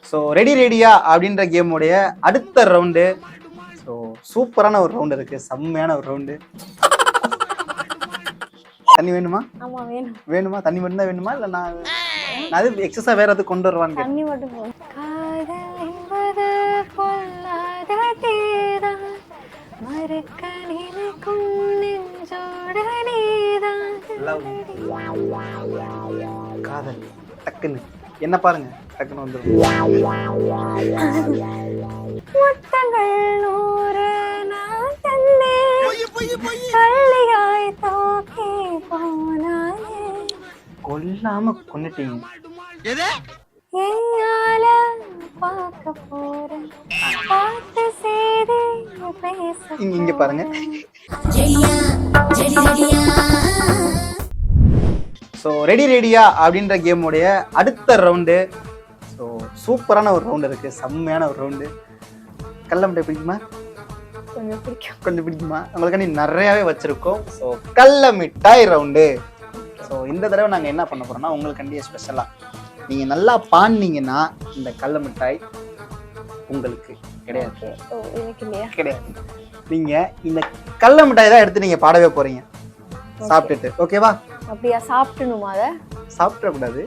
So ரெடியா அப்படின்ற கேமுடைய அடுத்த ரவுண்டு. ஸோ சூப்பரான ஒரு ரவுண்டு இருக்கு, செம்மையான ஒரு ரவுண்டு. தண்ணி வேணுமா? ஆமா வேணும். வேணுமா? தண்ணி மட்டும் தான் வேணுமா இல்ல நான் அது எக்ஸஸா வேற எதுவும் கொண்டு வருவான்னு? தண்ணி மட்டும் போதும். காதல் என்பது பொல்லாத தீதான், மறக்க நினைக்கும் நெஞ்சோட நீதான். காதல் டக்குன்னு என்ன பாருங்க, டக்குன்னு வந்துடும். முத்தங்கள் நூறு நான் தந்தேன், கள்ளியாய் தூக்கி போனாயே. கொல்லாம கொன்னுட்டீங்க. எங்கால பார்க்க போறேன், பார்த்து செய்தி பேச. இங்க பாருங்க. ஸோ ரெடியா அப்படின்ற கேமுடைய அடுத்த ரவுண்டு. ஸோ சூப்பரான ஒரு ரவுண்டு இருக்கு, செம்மையான ஒரு ரவுண்டு. கடலை மிட்டாய் பிடிக்குமா? கொஞ்சம் பிடிக்கும். கொஞ்சம் பிடிக்குமா? உங்களுக்காண்டி நிறையாவே வச்சிருக்கோம். ஸோ கடலை மிட்டாய் ரவுண்டு. ஸோ இந்த தடவை நாங்கள் என்ன பண்ண போறோம்னா, உங்களுக்காண்டியே ஸ்பெஷலாக நீங்கள் நல்லா பாடினீங்கன்னா இந்த கடலை மிட்டாய் உங்களுக்கு கிடையாது. கிடையாது. நீங்கள் இந்த கடலை மிட்டாய் தான் எடுத்து நீங்கள் பாடவே போறீங்க சாப்பிட்டுட்டு. ஓகேவா? அப்படியா? சாப்பிடணுமா? அதை சாப்பிடக்கூடாது,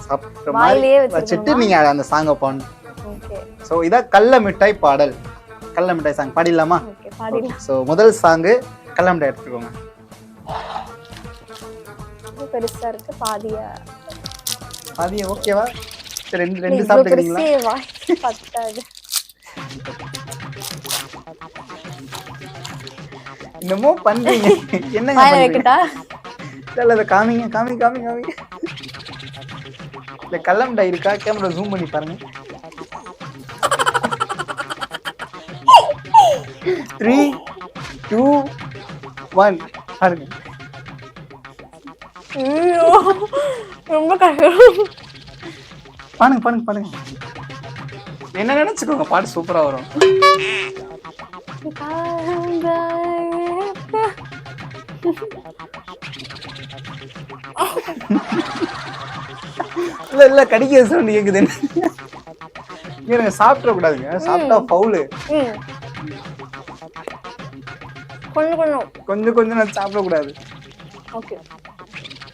சாப்பிட்ற வாயிலே மாதிரி வச்சுட்டு நீங்கள் அந்த சாங்கை பாடணும். ஓகே. ஸோ இதான் கடலை மிட்டாய் பாடல். கடலை மிட்டாய் சாங் பாடிடலாமா? ஓகே பாடிடலாம். ஸோ முதல் சாங்கு கடலை மிட்டாய் எடுத்துக்கோங்க. பெருசா இருக்கு, பாதியா பாதியா? ஓகேவா? ரெண்டு சாப்பிட்டுக்கிறீங்களா? பத்தாது. என்னமோ பண்றீங்க, என்னங்க வைக்கட்டா? இல்ல அதை காமிங்க காமிங்க காமிங்க காமிங்க. இல்ல கடலை மிட்டாய் இருக்கா? கேமரா ஜூம் பண்ணி பாருங்க. 3, 2, 1 பாருங்க. ரொம்ப கஷ்டம். பாருங்க பாருங்க பாருங்க. என்ன நினைச்சுக்கோங்க, பாட்டு சூப்பரா வரும். இல்ல இல்ல கடிக்கிற சவுண்ட் கேக்குது. நீங்க சாப்பிட கூடாதுங்க, சாப்பிட்டா பவுலு. கொஞ்சம் கொஞ்சம் நான் சாப்பிட கூடாது. ஓகே.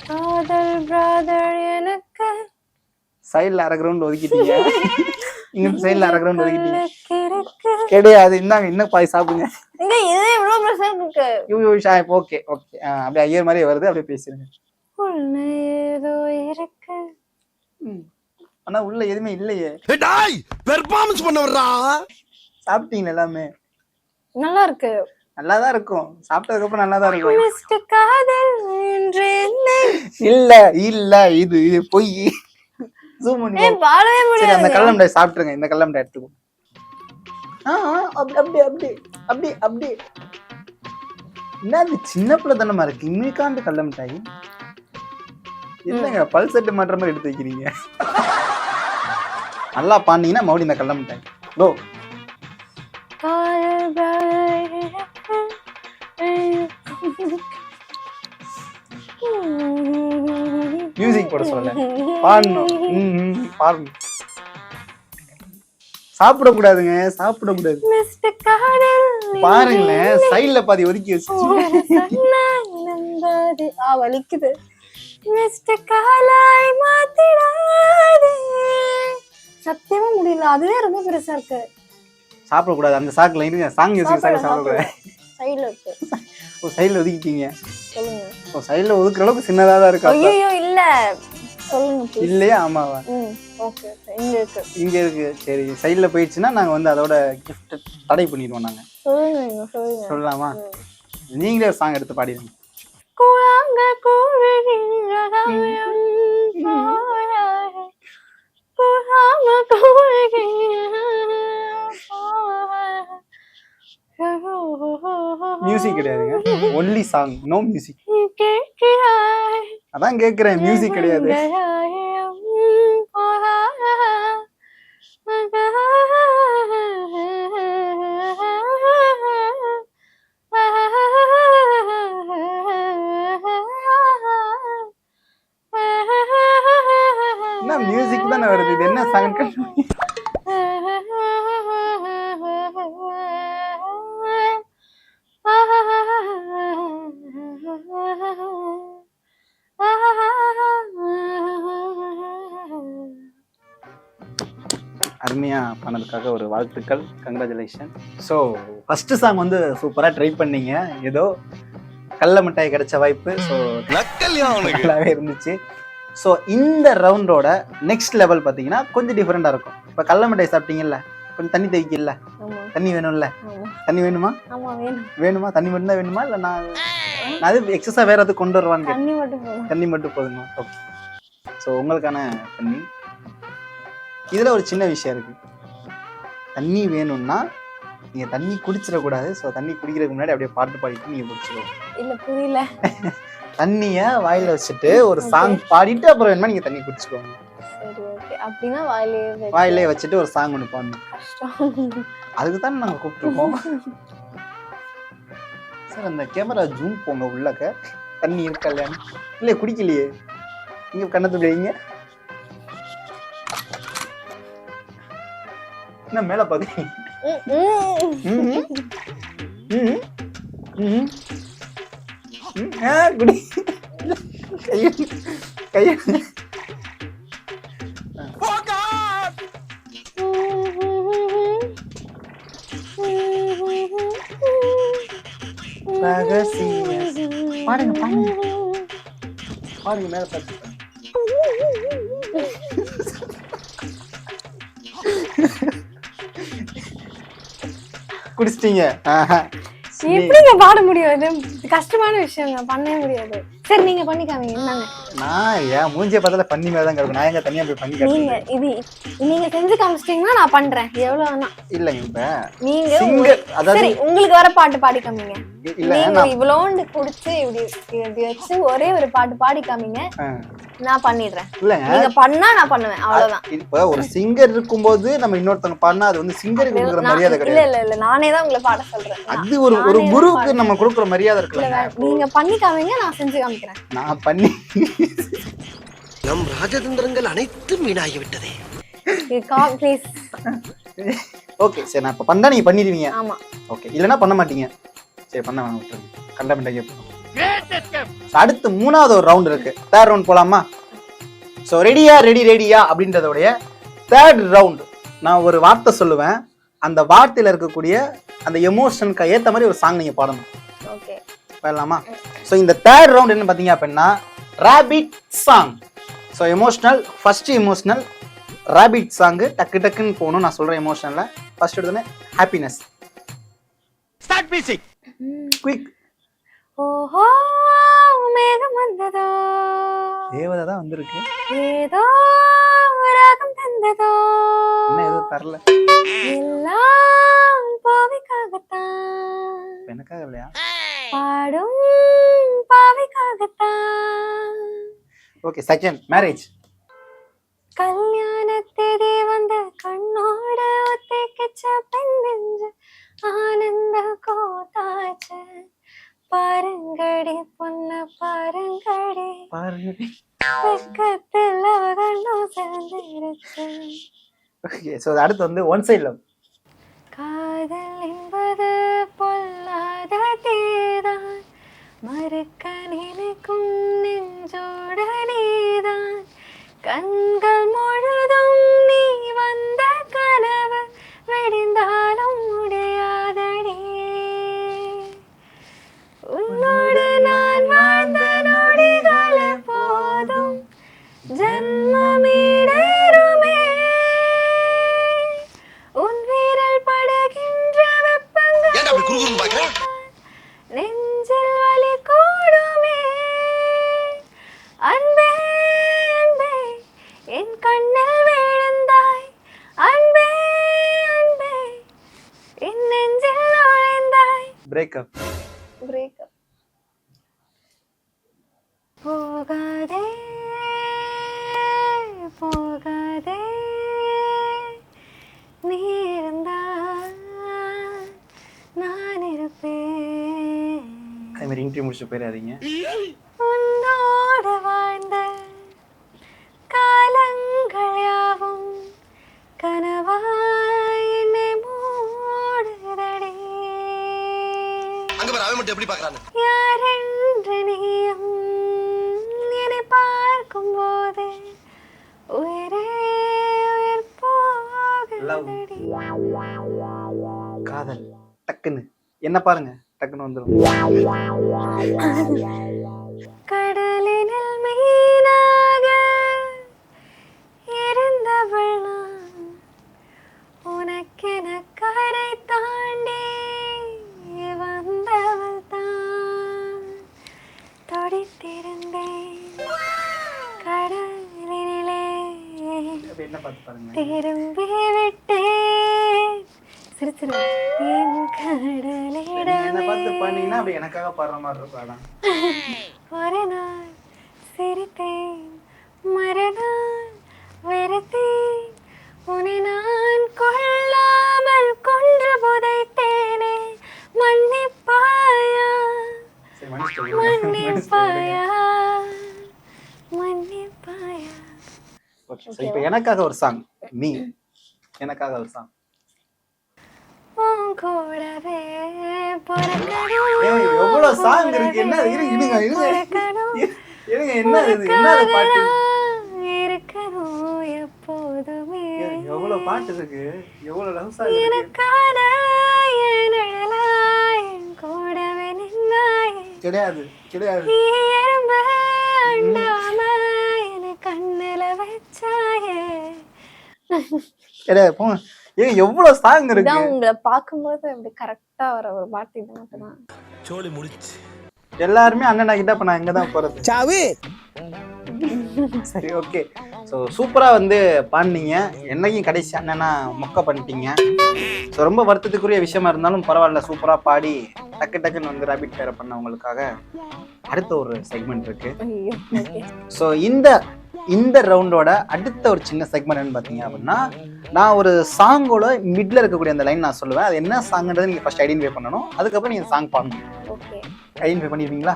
காதல் பிரதர் எனக்கு சைடுல அரை கிரவுண்ட் ஒதுக்கிட்டீங்க. இங்க சைடுல அரை கிரவுண்ட் ஒதுக்கிட்டீங்க. கிடையாது, இந்தாங்க இன்னும் பாதி சாப்பிடுங்க. இங்க இதே இவ்வளவு பிரஷர் இருக்கு. Okay okay. அப்படியே ஐயர் மாதிரி வருது, அப்படியே பேசுறீங்க. உள்ள ஏதோ இருக்கு. ஆனா உள்ள எதுவுமே இல்லையே. டேய் பெர்ஃபார்மன்ஸ் பண்ண வர்றா. சாப்பிட்டீங்க எல்லாமே? நல்லா இருக்கு. நல்லாதான் இருக்கும், சாப்பிட்டதுக்கு அப்புறம் நல்லாதான் இருக்கும். மிஸ்டர் காதல் என்று என்ன? இல்ல இல்ல இது பொய். ஜூம் பண்ணி பாடவே முடியாது. சரி அந்த கடலை மிட்டாய் சாப்பிட்டுருங்க. இந்த கடலை மிட்டாய் எடுத்துக்கோ. அப்படி அப்படி அப்படி அப்படி. என்ன சின்ன பிள்ளை தானமா இருக்கு, இன்னைக்காண்டு கடலை மிட்டாய் என்னங்க பல்செட்டு மாற்ற மாதிரி எடுத்து வைக்கிறீங்க. நல்லா பாண்டீங்கன்னா மறுபடியும் இந்த கடலை மிட்டாய். கோ. மியூசிக் போட சொல்ல, பாடணும். பாடணும். சாப்பிடக்கூடாதுங்க, சாப்பிடக்கூடாது. பாருங்களேன் சைட்ல பாதி ஒதுக்கி வச்சு. வலிக்குது. சத்தியமா முடியல, அதுவே ரொம்ப பெருசா இருக்கு. சாப்பிடக்கூடாது அந்த சாக்குல இருங்க. சாங் மியூசிக் சாப்பிடக்கூடாது. சைடுல இருக்கு. ஓ சைடுல ஒதுக்கிட்டீங்க. சொல்லுங்க. ஓ சைடுல ஒதுக்குற அளவுக்கு சின்னதா தான் இருக்கு. ஐயோ இல்ல சொல்லுங்க. இல்லையா? ஆமாவா? ஓகே இங்க இருக்கு. இங்க இருக்கு. சரி சைடுல போயிடுச்சுன்னா நாங்க வந்து அதோட கிஃப்ட் தடை பண்ணிடுவோம். நாங்க சொல்லுங்க சொல்லுங்க. சொல்லலாமா? நீங்களே ஒரு சாங் எடுத்து பாடிடுங்க. கூழாங்க கூழகின்றதாம் போராய் கூழாங்க கூழகின்ற. மியூசிக் கிடையாதுங்க, ஒன்லி சாங், நோ மியூசிக். அதான் கேக்குறேன், மியூசிக் கிடையாது. என்ன மியூசிக் தானே வருது, இது என்ன சாங்? அருமையாக பண்ணதுக்காக ஒரு வாழ்த்துக்கள், கங்க்ராச்சுலேஷன். ஸோ ஃபஸ்ட்டு சாங் வந்து சூப்பராக ட்ரை பண்ணீங்க. ஏதோ கடல மிட்டாய் கிடைச்ச வாய்ப்பு. ஸோ நல்லாவே இருந்துச்சு. ஸோ இந்த ரவுண்டோட நெக்ஸ்ட் லெவல் பார்த்தீங்கன்னா கொஞ்சம் டிஃப்ரெண்டாக இருக்கும். இப்போ கடல மிட்டாய் சாப்பிட்டீங்கல்ல, கொஞ்சம் தண்ணி தேய்க்கல, தண்ணி வேணும்ல, தண்ணி வேணுமா? வேணுமா? தண்ணி மட்டும் தான் வேணுமா? இல்லை நான் அது எக்ஸஸாக வேற எதுவும் கொண்டு வருவான்னு தண்ணி மட்டும் போதுமா? ஓகே. ஸோ உங்களுக்கான தண்ணி இதில் ஒரு சின்ன விஷயம் இருக்கு. தண்ணி வேணும்னா நீங்க தண்ணி குடிச்சிடக்கூடாது. ஸோ தண்ணி குடிக்கிறதுக்கு முன்னாடி அப்படியே பாட்டு பாடிட்டு நீங்க குடிச்சிடுவோம். இல்ல புரியல. தண்ணிய வாயில வச்சுட்டு ஒரு சாங் பாடிட்டு அப்புறம் வேணுமா நீங்க தண்ணி குடிச்சுக்கோங்க. சரி ஓகே. அப்படின்னா வாயிலே வச்சுட்டு ஒரு சாங் ஒன்று பாடணும். கஷ்டம். அதுக்கு தான் நாங்க கூப்பிட்டுருக்கோம். சார் அந்த கேமரா ஜூம் போங்க உள்ளக்க. தண்ணி இருக்கா இல்லையான்னு. இல்லை குடிக்கலையே. நீங்க கண்ணத்து வைங்க. என்ன மேல பாக்குறீங்க? குடி கைய பாடுங்க பாடுங்க பாடுங்க மேல பார்த்து குடிச்சிட்டீங்க. எப்படிங்க பாட முடியும்? இது கஷ்டமான விஷயங்க, பண்ணவே முடியாது. சரி நீங்க பண்ணி காமிங்க. என்னங்க நான் ஏன் மூஞ்சிய பார்த்தால பண்ணி மேல தான் கிடக்கும். நான் எங்க தனியா போய் பண்ணி காட்டுறேன். நீங்க இது நீங்க செஞ்சு காமிச்சிட்டீங்கன்னா நான் பண்றேன். எவ்வளவு வேணா. இல்லங்க இப்ப நீங்க சிங்கர் அதாவது சரி உங்களுக்கு வர பாட்டு பாடி காமிங்க. இல்ல நீங்க இவ்வளோண்டு குடிச்சு இப்படி வச்சு ஒரே ஒரு பாட்டு பாடி காமிங்க. நான் பண்ணிடுறேன். இல்லங்க நீங்க பண்ணா நான் பண்ணுவேன். அவ்வளவுதான். இப்ப ஒரு சிங்கர் இருக்கும்போது நம்ம இன்னொருத்தங்க பண்ணா அது வந்து சிங்கருக்கு கொடுக்குற மரியாதை கிடையாது. இல்ல இல்ல நானே தான் உங்களை பாட சொல்றேன். அது ஒரு குருவுக்கு நம்ம கொடுக்குற மரியாதை இருக்குல்ல. நீங்க பண்ணி காமிங்க, நான் செஞ்சு காமிக்கிறேன். நான் பண்ணி நம் ராஜதந்திரங்கள் அனைத்தும் வீணாகி விட்டதே. ப்ளீஸ். ஓகே சரி நான் இப்ப பண்ணா நீங்க பண்ணிடுவீங்க. ஆமா ஓகே இல்லனா பண்ண மாட்டீங்க. சரி பண்ண வேணாம் விட்டுருங்க. கண்டமெண்டா கேட்போம். அடுத்து மூணாவது ஒரு ரவுண்ட் இருக்கு. தேர்ட் ரவுண்ட் போலாமா? ஸோ ரெடியா அப்படின்றதோடைய தேர்ட் ரவுண்ட். நான் ஒரு வார்த்தை சொல்லுவேன். அந்த வார்த்தையில இருக்கக்கூடிய அந்த எமோஷனுக்கு ஏற்ற மாதிரி ஒரு சாங் நீங்க பாடணும். ஓகே பாடலாமா? ஸோ இந்த தேர்ட் ரவுண்ட் என்ன பார்த்தீங்க அப்படின்னா rapid song. So emotional first emotional rapid song டக்கு டக்குன்னு போகணும். நான் சொல்றேன் எமோஷனல்ல ஃபர்ஸ்ட் எடுத்தோன்னே ஹாப்பினஸ். Start music. குயிக். ஓஹோ மேகம் வந்ததோ, தேவதை தான் வந்திருக்கு. ஏதோ ராகம் தந்ததோ, என்ன ஏதோ தரல. எல்லாம் பாவைக்காகத்தான், எனக்காக இல்லையா? பாடும் பாவைக்காகத்தான். Okay second marriage. கல்யாணத்தேதி வந்த கண்ணோட ஒத்தைக்கிச்ச பெண் நெஞ்சு ஆனந்த கோத்தாச்சு. பாருங்கடி பொண்ண பாருங்கடி, வெக்கத்தில் அவகண்ணும் சேர்ந்துருச்சு. ஓகே சோ அடுத்து வந்து ஒன் சைடு லவ். காதல் என்பது பொல்லாத தீதான், மறுக்க நினைக்கும் நெஞ்சோட நீதான். கண்கள் முழுதும் நீ வந்த கனவு வெடிந்தாலும் முடியாதடி. உன்னோடு நான் வாழ்ந்த நொடிகள் போதும் ஜன்மமீடேறுமே. உன் வீரல் படுகின்ற வெப்பங்கள் நெஞ்சில் வலி கூடுமே. அன்பே அன்பே என் கண்ணில் விழுந்தாய், அன்பே அன்பே என் நெஞ்சில் நுழைந்தாய். பிரேக்கப். பிரேக்கப். போகாதே போகாதே நீ இருந்தால் நான் இருப்பேன். அதே மாதிரி இன்டர்வியூ முடிச்சு போயிடாதீங்க. உன்னோடு வாழ்ந்த காலங்கள் யாவும் கனவாய் என்னை மூடுதடி. எப்படி பாக்குறாங்க யாரென்று நீயும் என்னை பார்க்கும் போது உயிரே உயிர் போகுதடி. லவ், காதல், டக்குன்னு என்ன பாருங்க, டக்குன்னு வந்துடும். கடலினில் மீனாக இருந்தவள் நான், உனக்கென கரை தாண்டி வந்தவள் தான், தொடித்திருந்தேன் கடலினிலே என்ன பார்த்து பாருங்க. திரும்பி விட்டேன் சிறு சிறு என் என்ன பார்த்து கடலிடமே. பண்ணீங்கன்னா அப்படி எனக்காக பாடுற மாதிரி இருக்கும். அதான் ஒரு நாள் சிரித்தேன், மறுநாள் வெறுத்தேன், உன்னை நான் கொள்ளாமல் கொன்று புதைத்தேனே, மன்னிப்பாயா சரி, மன்னிச்சு மன்னிப்பாயா மன்னிப்பாயா. ஓகே. ஸோ இப்போ எனக்காக ஒரு சாங், நீ எனக்காக ஒரு சாங். உன் கூடவே எவ்வளவு சாங் இருக்கு, என்ன இருங்க என்ன இது, என்ன பாட்டு, இருக்கணும் எப்போதுமே எவ்வளவு பாட்டு இருக்கு, எவ்வளவு லவ் சாங் இருக்கு. எனக்கான என் நிழலாய் என் கூடவே நின்னாயே, கிடையாது கிடையாது. நீ எறும்பு அண்டாம என கண்ணுல வச்சாயே. கிடையாது போங்க. ஏன் எவ்வளவு சாங் இருக்கு. இதான் உங்களை பார்க்கும்போது அப்படி கரெக்டா வர ஒரு பாட்டு இது மட்டும்தான். சோலி முடிச்சு. எல்லாருமே அண்ணன் கிட்ட இப்ப நான் இங்க தான் போறது. சாவு. சரி, ஓகே. ஸோ சூப்பரா வந்து பாடினீங்க. என்னைக்கும் கடைசி அண்ணனா மொக்க பண்ணிட்டீங்க. ஸோ ரொம்ப வருத்தத்துக்குரிய விஷயமா இருந்தாலும் பரவாயில்ல, சூப்பரா பாடி டக்கு டக்குன்னு வந்து ரேபிட் ஃபயர் பண்ணவங்களுக்காக அடுத்த ஒரு செக்மெண்ட் இருக்கு. ஐயோ, okay. ஸோ இந்த ரவுண்டோட அடுத்த ஒரு சின்ன செக்மெண்ட் என்னன்னு பார்த்தீங்க அப்படின்னா, நான் ஒரு சாங்கோட மிட்ல இருக்கக்கூடிய அந்த லைன் நான் சொல்லுவேன். அது என்ன சாங்ன்றது நீங்க ஃபர்ஸ்ட் ஐடென்டிஃபை பண்ணணும். அதுக்கப்புறம் நீங்க சாங் பாடணும். Okay. ஐடென்டிஃபை பண்ணிடுவீங்களா?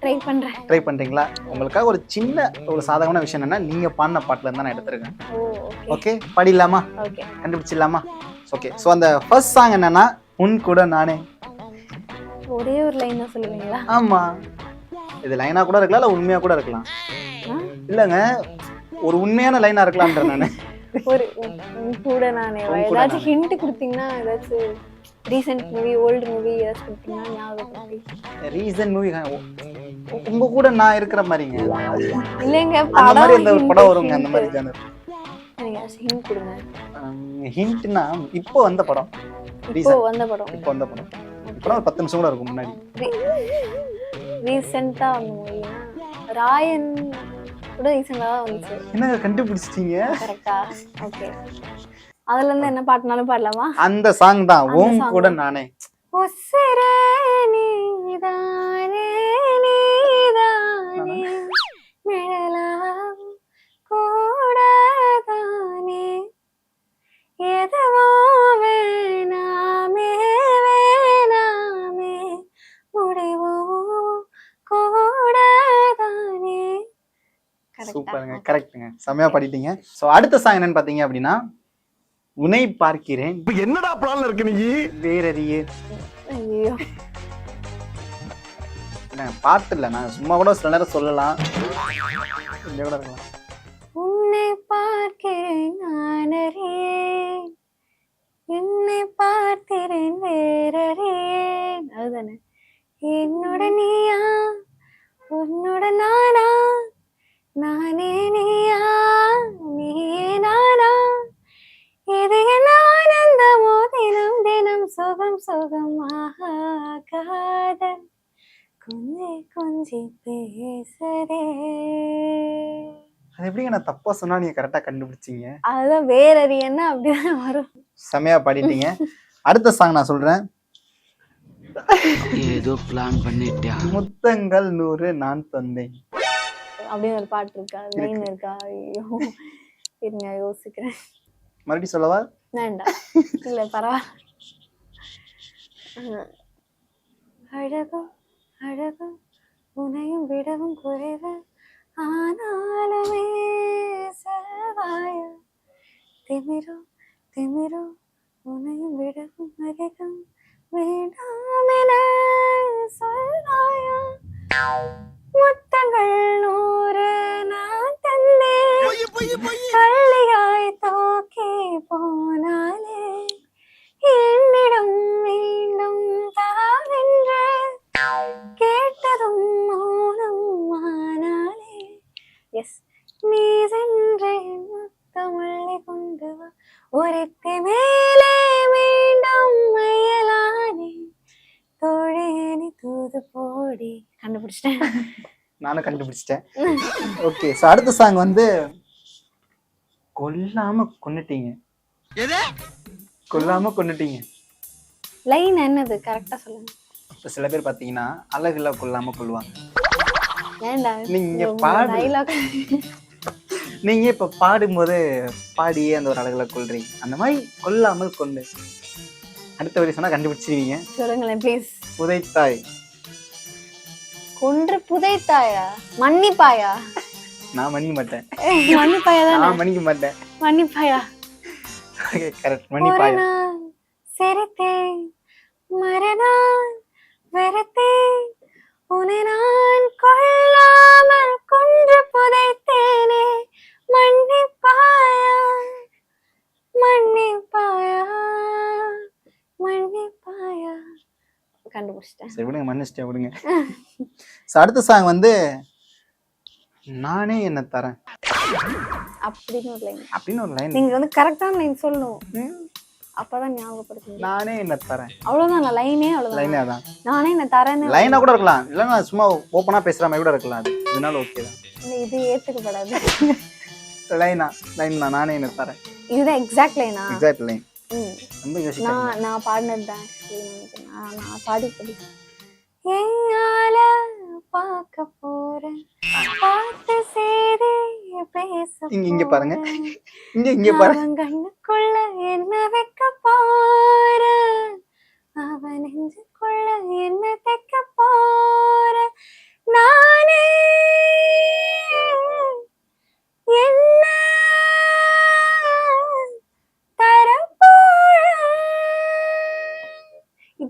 ட்ரை பண்றேன். ட்ரை பண்றீங்களா? உங்களுக்காக ஒரு சின்ன ஒரு சாதகமான விஷயம் என்னன்னா, நீங்க பாடின பாட்டுல இருந்தா நான் எடுத்திருக்கேன். ஓ, ஓகே, பாடிடலாமா? ஓகே. கண்டுபிடிச்சிடலாமா? ஓகே. ஸோ அந்த ஃபர்ஸ்ட் சாங் என்னன்னா, உன் கூட நானே. ஒரே ஒரு லைன் தான் சொல்லுவீங்களா? ஆமா, இது லைனா கூட இருக்கலாம், இல்ல உண்மையா கூட இருக்கலாம். இல்லங்க, ஒரு உண்மையான லைனா இருக்கலாம்ன்ற நானு. ஒரு உன் கூட நானே ஏதாச்சும் ஹிண்ட் கொடுத்தீங்கன்னா, ஏதாச்சும் ரீசெண்ட் மூவி, ஓல்டு மூவி ஏதாச்சும் கொடுத்தீங்கன்னா ஞாபகப்படுத்தி. ரீசன் மூவி உங்க கூட நான் இருக்கிற மாதிரிங்க. இல்லைங்க, அந்த மாதிரி படம் இந்த ஒரு படம் வருங்க, அந்த மாதிரி ஜானர். ஹிண்ட் கொடுங்க. ஹிண்ட்னா இப்போ வந்த படம். இப்போ வந்த படம். இப்போ வந்த படம். இப்போ ஒரு 10 நிமிஷம் கூட இருக்கும் முன்னாடி. ரீசெண்டா வந்த மூவினா ராயன் கூட ரீசெண்டா தான் வந்துச்சு. என்ன கண்டுபிடிச்சிட்டீங்க? கரெக்டா? ஓகே. அதுல இருந்து என்ன பாட்டுனாலும் பாடலாமா? அந்த சாங் தான், உன் கூட நானே. உசிரே நீதானே நீதானே நிழலாம் கூடதானே எதுவோ வேணாமே வேணாமே முடிவோ கூடதானே. சூப்பருங்க, கரெக்ட்டுங்க, செமையா பாடிட்டீங்க. ஸோ அடுத்த சாங் என்னன்னு பார்த்தீங்க அப்படின்னா, உன்னை பார்க்கிறேன் இப்ப என்னடா பிளான்ல இருக்கு நீ? வேறறியே. ஐயோ, பாட்டு இல்லை, நான் சும்மா கூட சில நேரம் சொல்லலாம், இங்க கூட இருக்கலாம். உன்னை பார்க்கிறேன் நான் அறியேன், என்னை பார்க்கிறேன் வேறறியேன். அதுதானே? என்னோட நீயா உன்னோட நானா, நானே நீயா நீயே நானா, இது என்ன ஆனந்தமோ தினம் தினம் சுகம் சுகமாக காதல் கொஞ்சி கொஞ்சி பேசுறே. அது எப்படிங்க நான் தப்பா சொன்னா நீங்க கரெக்டா கண்டுபிடிச்சீங்க? அதுதான் வேறறியன்னா அப்படிதான் வரும். செமையா பாடிட்டீங்க. அடுத்த சாங் நான் சொல்றேன். ஏதோ பிளான் பண்ணிட்டியா? முத்தங்கள் 100 நான் தந்தேன். அப்படின்னு ஒரு பாட்டு இருக்கா? லைன் இருக்கா? ஐயோ, இருங்க யோசிக்கிறேன். மறுபடியும் சொல்லவா? வேண்டாம், இல்ல பரவாயில்ல. அழகும் அழகும் உனையும் விடவும் குறைவு, ஆனாலுமே செல்வாயா, திமிரோ திமிரோ உனையும் விடவும் அதிகம், வேண்டாமென சொல்வாயா, முத்தங்கள் 100 நான் தந்தேன், கள்ளியாய் தூக்கி போனா ஒருத்தி மேலே மீண்டும் மயலானே தோழியனி தூது போடி. கண்டுபிடிச்சிட்டேன். நானும் கண்டுபிடிச்சிட்டேன். ஓகே, ஸோ அடுத்த சாங் வந்து கொல்லாம கொன்னுட்டீங்க. கொல்லாம கொன்னுட்டீங்க. லைன் என்னது கரெக்டா சொல்லுங்க. இப்போ சில பேர் பார்த்தீங்கன்னா அழகுல கொல்லாம கொள்வாங்க. ஏண்டா நீங்க பாடு டைலாக் நீங்க இப்ப பாடும்போது பாடியே அந்த ஒரு அழகுல கொள்றீங்க. அந்த மாதிரி கொல்லாமல் கொண்டு அடுத்த வரி சொன்னா கண்டுபிடிச்சிருவீங்க. சொல்லுங்களேன் ப்ளீஸ். புதைத்தாய். கொன்று புதைத்தாயா? மன்னிப்பாயா? நான் மன்னிக்க மாட்டேன். மன்னிப்பாயா தான். நான் மன்னிக்க மாட்டேன். மன்னிப்பாயா? கரெக்ட், மன்னிப்பாயா. சிரித்தேன் மறுநாள் வெறுத்தேன் உன்னை நான் கொள்ளாமல் கொன்று புதைத்தேனே மன்னிப்பாயா? மன்னிப்பாயா? மன்னிப்பாயா? கண்டுபிடிச்சிட்டேன். சரி விடுங்க, மன்னிச்சிட்டேன் விடுங்க. ஸோ அடுத்த சாங் வந்து நானே என்ன தரேன் அப்படின்னு ஒரு லைன். அப்படின்னு ஒரு லைன். நீங்க வந்து கரெக்டான லைன் சொல்லணும். அப்பதான் ஞாபகப்படுத்துங்க. நானே என்ன தரேன். அவ்வளவுதான். லைனே அவ்வளவுதான். லைனே அதான். நானே என்ன தரேன்னு லைனா கூட இருக்கலாம், இல்லைன்னா சும்மா ஓப்பனா பேசுற மாதிரி கூட இருக்கலாம். அது இதனால ஓகே தான். இது ஏத்துக்கப்படாது. லைனா லைன் தான். நானே என்ன தரேன். இதுதான் எக்ஸாக்ட் லைனா? Exact line. ரொம்ப யோசிக்கிறேன். நான் பாடினது தான் நான் பாடி எங்கால பார்க்க போறேன் பார்த்து சேரி பேச இங்க பாருங்க, இங்க பாருங்க. கண்ணுக்குள்ள என்ன வைக்க போற, அவன் நெஞ்சுக்குள்ள என்ன தைக்க போற, நானே என்ன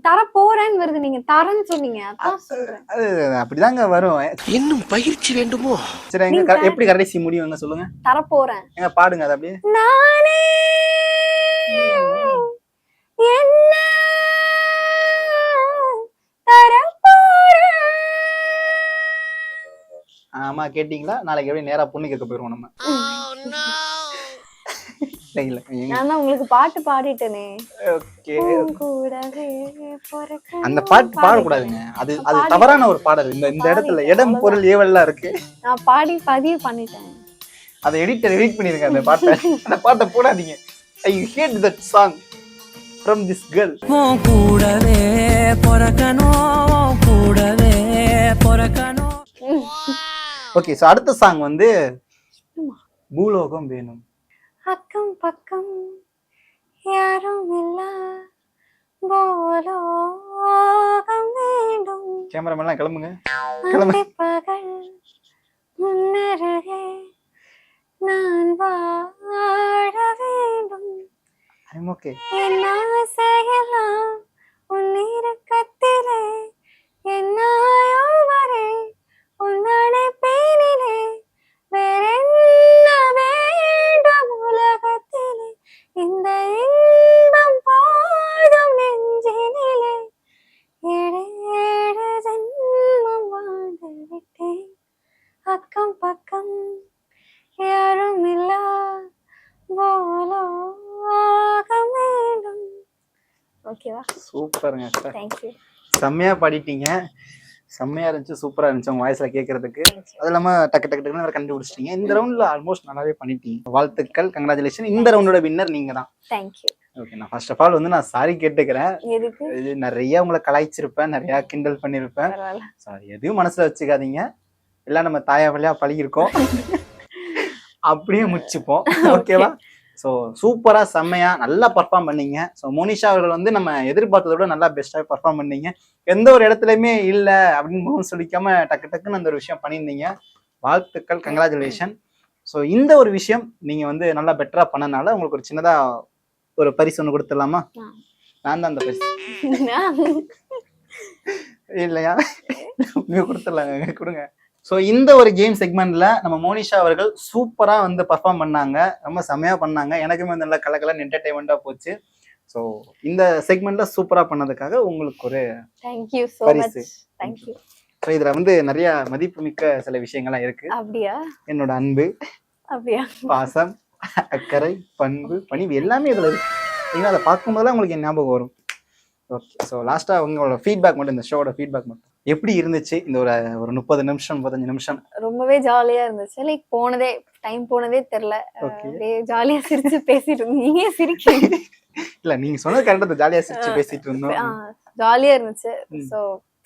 தரப்போறேன்னு வருது. நீங்க தரன்னு சொன்னீங்க, அதான் சொல்றேன். அப்படிதாங்க வரும். இன்னும் பயிற்சி வேண்டுமோ? சரி, எங்க எப்படி கடைசி முடியுங்க சொல்லுங்க. தரப்போறேன். எங்க பாடுங்க அது அப்படியே. நானே என்ன தரப்போறேன். ஆமா, கேட்டீங்களா? நாளைக்கு எப்படி நேரா பொண்ணு கேட்க போயிருவோம் நம்ம. நான் தான் உங்களுக்கு பாட்டு பாடிட்டேனே. ஓகே, கூடவே அந்த பாட்டு பாடக்கூடாதுங்க. அது தவறான ஒரு பாடல். இந்த இடத்துல இடம் பொருள் ஏவல்லாம் இருக்கு. நான் பாடி பதிவு பண்ணிட்டேன். அதை எடிட் பண்ணிருங்க. அந்த பாட்டை போடாதீங்க. I hate that song from this girl. கூடவே பொறக்கணும், கூடவே பொறக்கணும். ஓகே, சோ அடுத்த சாங் வந்து பூலோகம் வேணும். அக்கம் பக்கம் யாரும் இல்ல போலோகம் வேண்டும். கேமராமேன் கிளம்புங்க, கிளம்புங்க. பகல் முன்னருகே நான் வாழ வேண்டும். ஓகே, என் ஆசையெல்லாம் உன் இறுக்கத்திலே என்னாயோ வரை உன் அணைப்பேனிலே வேறென்ன வேண்டும் உலகத்திலே, இந்த இன்பம் போதும் நெஞ்சினிலே, ஏழு ஏழு ஜென்மம் வாழ்ந்து விட்டேன், அக்கம் பக்கம் யாரும் இல்லா போலோகம் வேண்டும். ஓகேவா? சூப்பருங்க. தேங்க்யூ. செம்மையா பாடிட்டீங்க. செம்மையா இருந்துச்சு, சூப்பரா இருந்துச்சு உங்க வாய்ஸ்ல கேட்கறதுக்கு. அது இல்லாம டக்கு டக்கு டக்குன்னு கண்டுபிடிச்சிட்டீங்க. இந்த ரவுண்ட்ல ஆல்மோஸ்ட் நல்லாவே பண்ணிட்டீங்க. வாழ்த்துக்கள், கங்க்ராச்சுலேஷன். இந்த ரவுண்டோட வின்னர் நீங்க தான். தேங்க்யூ. ஓகே, நான் ஃபர்ஸ்ட் ஆஃப் ஆல் வந்து நான் சாரி கேட்டுக்கிறேன். எதுக்கு? இது நிறைய உங்களை கலாய்ச்சிருப்பேன், நிறைய கிண்டல் பண்ணிருப்பேன். சாரி, எதையும் மனசுல வச்சுக்காதீங்க. எல்லாம் நம்ம தாயா வழியா பழகிருக்கோம். அப்படியே முடிச்சுப்போம். ஓகேவா? ஸோ சூப்பராக செம்மையாக நல்லா பர்ஃபார்ம் பண்ணீங்க. ஸோ மோனிஷா அவர்கள் வந்து நம்ம எதிர்பார்த்ததை விட நல்லா பெஸ்ட்டாக பர்ஃபார்ம் பண்ணீங்க. எந்த ஒரு இடத்துலையுமே இல்லை அப்படின்னு சொல்லிக்காம டக்கு டக்குன்னு அந்த ஒரு விஷயம் பண்ணியிருந்தீங்க. வாழ்த்துக்கள், கங்க்ராச்சுலேஷன். ஸோ இந்த ஒரு விஷயம் நீங்கள் வந்து நல்லா பெட்டராக பண்ணனால உங்களுக்கு ஒரு சின்னதாக ஒரு பரிசு ஒன்று கொடுத்துடலாமா? நான் தான் அந்த பரிசு. இல்லையா? நீங்கள் கொடுத்துடலாங்க, கொடுங்க. ஸோ இந்த ஒரு கேம் செக்மெண்ட்ல நம்ம மோனிஷா அவர்கள் சூப்பரா வந்து பர்ஃபார்ம் பண்ணாங்க. ரொம்ப செம்மையா பண்ணாங்க. எனக்குமே வந்து நல்லா கலக்கலன்னு என்டர்டைன்மெண்டா போச்சு. ஸோ இந்த செக்மெண்ட்ல சூப்பரா பண்ணதுக்காக உங்களுக்கு ஒரு பரிசு. தேங்க்யூ. ஸோ இதுல வந்து நிறைய மதிப்புமிக்க சில விஷயங்கள்லாம் இருக்கு. அப்படியா? என்னோட அன்பு, அப்படியா? பாசம், அக்கறை, பண்பு, பணிவு எல்லாமே இதுல இருக்கு. நீங்க அதை பார்க்கும்போதெல்லாம் உங்களுக்கு என் ஞாபகம் வரும். ஓகே, ஸோ லாஸ்டா உங்களோட ஃபீட்பேக் மட்டும், இந்த ஷோட ஃபீட்பேக் மட்டும் எப்படி இருந்துச்சு? இந்த ஒரு 30 நிமிஷம் 35 நிமிஷம் ரொம்பவே ஜாலியா இருந்துச்சு. லைக் டைம் போனதே தெரியல. அப்படியே ஜாலியா சிரிச்சு பேசிட்டு இருந்தோம். நீங்க சிரிக்கிறீங்க. இல்ல நீங்க சொன்னது கரெக்டா, ஜாலியா சிரிச்சு பேசிட்டு இருந்தோம். ஜாலியா இருந்துச்சு. சோ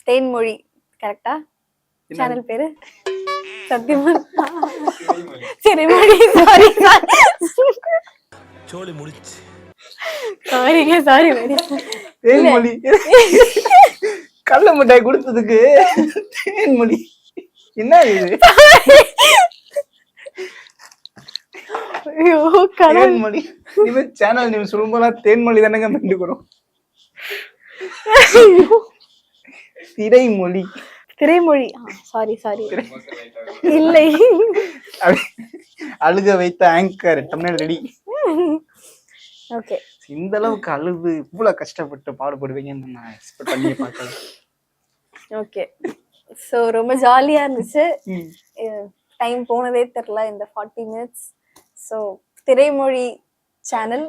தேன்மொழி கரெக்டா சேனல் பேரு? சத்தியமா சிறைமொழி. சாரி சோலி முடிச்சு. சாரி தேன்மொழி கள்ள மிட்டாய் கொடுத்ததுக்கு தேன்மொழி என்ன இது? ஐயோ தேன்மொழி இனிமே சேனல் நேம் சொல்லும்போது தேன்மொழி தானங்க மெண்டுக்கிறோம். திரைமொழி. திரைமொழி. சாரி இல்லை. அழுக வைத்த ஆங்கர் தமிழ் ரெடி. ஓகே, இந்த அளவுக்கு அழுது இவ்வளவு கஷ்டப்பட்டு பாடுபடுவீங்கன்னு நான் எக்ஸ்பெக்ட் பண்ணி பார்க்கல. ஓகே, ஸோ ரொம்ப ஜாலியா இருந்துச்சு. டைம் போனதே தெரியல இந்த 40 minutes. So Thiraimozhi channel,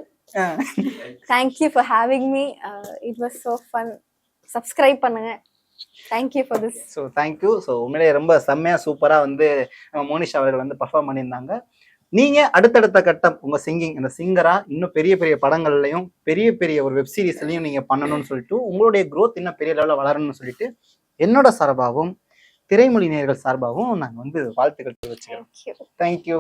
thank you for having me. It was so fun. Subscribe பண்ணுங்க. Thank you for this. So thank you. So உண்மையிலேயே ரொம்ப செம்மையா சூப்பரா வந்து நம்ம மோனிஷா அவர்கள் வந்து பர்ஃபார்ம் பண்ணியிருந்தாங்க. நீங்க அடுத்தடுத்த கட்டம் உங்க சிங்கிங் இந்த சிங்கரா இன்னும் பெரிய பெரிய படங்கள்லையும் பெரிய பெரிய ஒரு வெப் சீரிஸ்லயும் நீங்க பண்ணணும்னு சொல்லிட்டு உங்களுடைய growth இன்னும் பெரிய லெவலில் வளரணும்னு சொல்லிட்டு என்னோட சார்பாகவும் திரைமொழி நேயர்கள் சார்பாகவும் நாங்கள் வந்து வாழ்த்துக்கள் தெரிவிச்சுக்கிறோம். தேங்க்யூ.